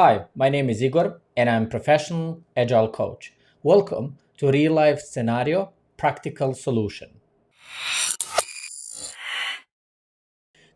Hi, my name is Igor and I'm professional Agile coach. Welcome to Real Life Scenario Practical Solution.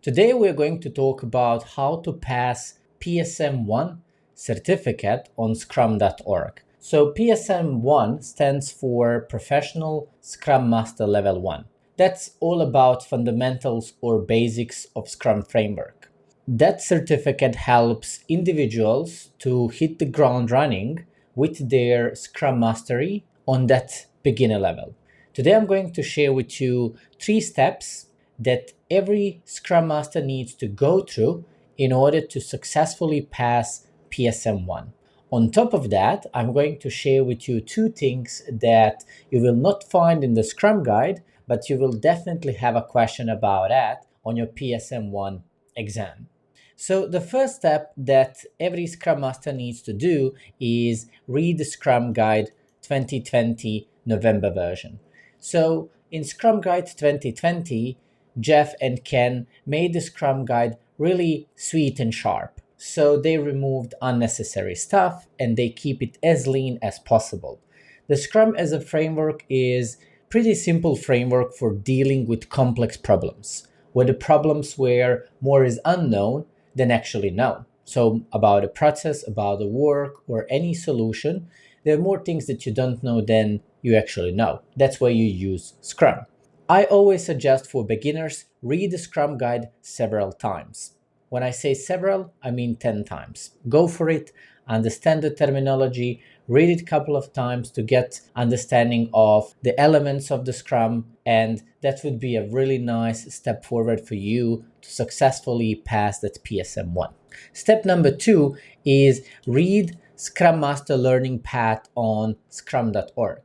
Today we're going to talk about how to pass PSM 1 certificate on scrum.org. So PSM 1 stands for Professional Scrum Master Level 1. That's all about fundamentals or basics of Scrum framework. That certificate helps individuals to hit the ground running with their Scrum Mastery on that beginner level. Today I'm going to share with you 3 steps that every Scrum Master needs to go through in order to successfully pass PSM 1. On top of that, I'm going to share with you 2 things that you will not find in the Scrum Guide, but you will definitely have a question about that on your PSM 1 exam. So the first step that every Scrum Master needs to do is read the Scrum Guide 2020 November version. So in Scrum Guide 2020, Jeff and Ken made the Scrum Guide really sweet and sharp. So they removed unnecessary stuff and they keep it as lean as possible. The Scrum as a framework is pretty simple framework for dealing with complex problems, where the problems where more is unknown than actually known. So about a process, about the work, or any solution, there are more things that you don't know than you actually know. That's why you use Scrum. I always suggest for beginners, read the Scrum Guide several times. When I say several, I mean 10 times. Go for it, understand the terminology, read it a couple of times to get understanding of the elements of the Scrum, and that would be a really nice step forward for you to successfully pass that PSM 1. Step number 2 is read Scrum Master Learning Path on scrum.org.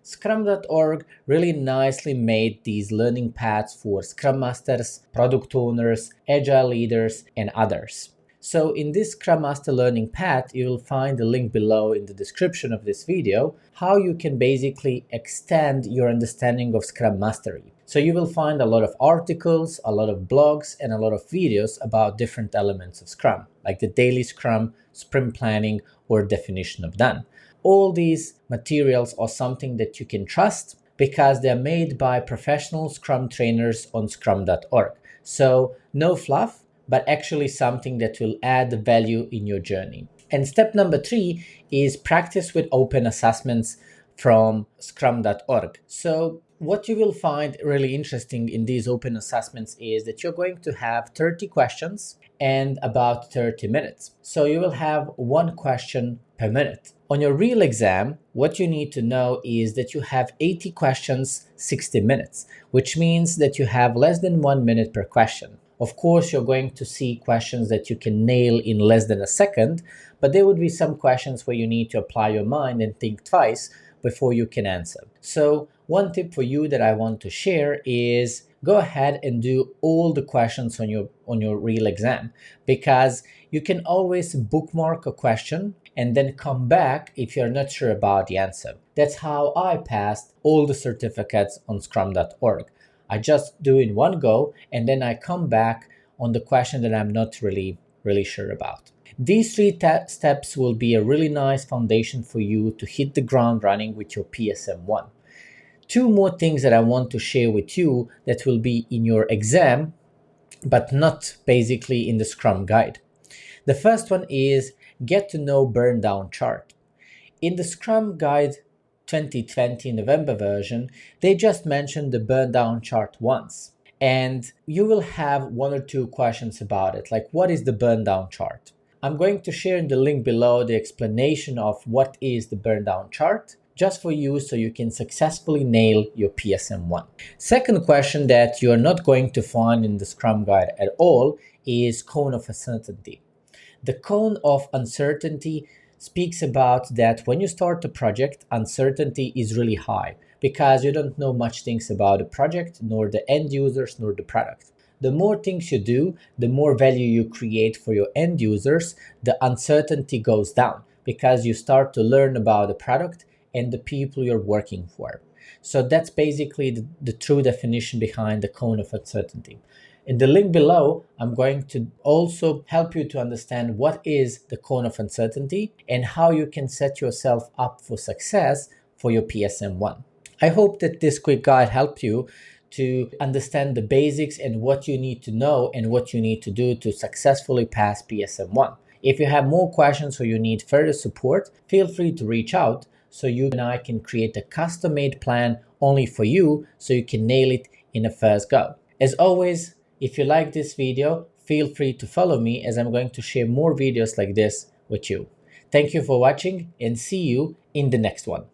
Scrum.org really nicely made these learning paths for Scrum Masters, product owners, Agile leaders, and others. So in this Scrum Master Learning Path, you will find the link below in the description of this video, how you can basically extend your understanding of Scrum Mastery. So you will find a lot of articles, a lot of blogs, and a lot of videos about different elements of Scrum, like the daily Scrum, sprint planning, or definition of done. All these materials are something that you can trust because they're made by professional Scrum trainers on scrum.org. So no fluff, but actually something that will add value in your journey. And step number 3 is practice with open assessments from scrum.org. So what you will find really interesting in these open assessments is that you're going to have 30 questions and about 30 minutes. So you will have 1 question per minute. On your real exam, what you need to know is that you have 80 questions, 60 minutes, which means that you have less than 1 minute per question. Of course, you're going to see questions that you can nail in less than a second, but there would be some questions where you need to apply your mind and think twice before you can answer. So one tip for you that I want to share is go ahead and do all the questions on your real exam, because you can always bookmark a question and then come back if you're not sure about the answer. That's how I passed all the certificates on scrum.org. I just do in one go and then I come back on the question that I'm not really sure about. These 3 steps will be a really nice foundation for you to hit the ground running with your PSM 1. 2 more things that I want to share with you that will be in your exam, but not basically in the Scrum Guide. The first one is get to know burn down chart. In the Scrum Guide 2020 November version, they just mentioned the burn down chart once. And you will have 1 or 2 questions about it, like what is the burn down chart? I'm going to share in the link below the explanation of what is the burn down chart, just for you so you can successfully nail your PSM 1. Second question that you are not going to find in the Scrum Guide at all is cone of uncertainty. The cone of uncertainty speaks about that when you start a project, uncertainty is really high because you don't know much things about the project, nor the end users, nor the product. The more things you do, the more value you create for your end users, the uncertainty goes down because you start to learn about the product and the people you're working for. So that's basically the true definition behind the cone of uncertainty. In the link below, I'm going to also help you to understand what is the cone of uncertainty and how you can set yourself up for success for your PSM1. I hope that this quick guide helped you to understand the basics and what you need to know and what you need to do to successfully pass PSM1. If you have more questions or you need further support, feel free to reach out so you and I can create a custom-made plan only for you so you can nail it in a first go. As always, if you like this video, feel free to follow me as I'm going to share more videos like this with you. Thank you for watching and see you in the next one.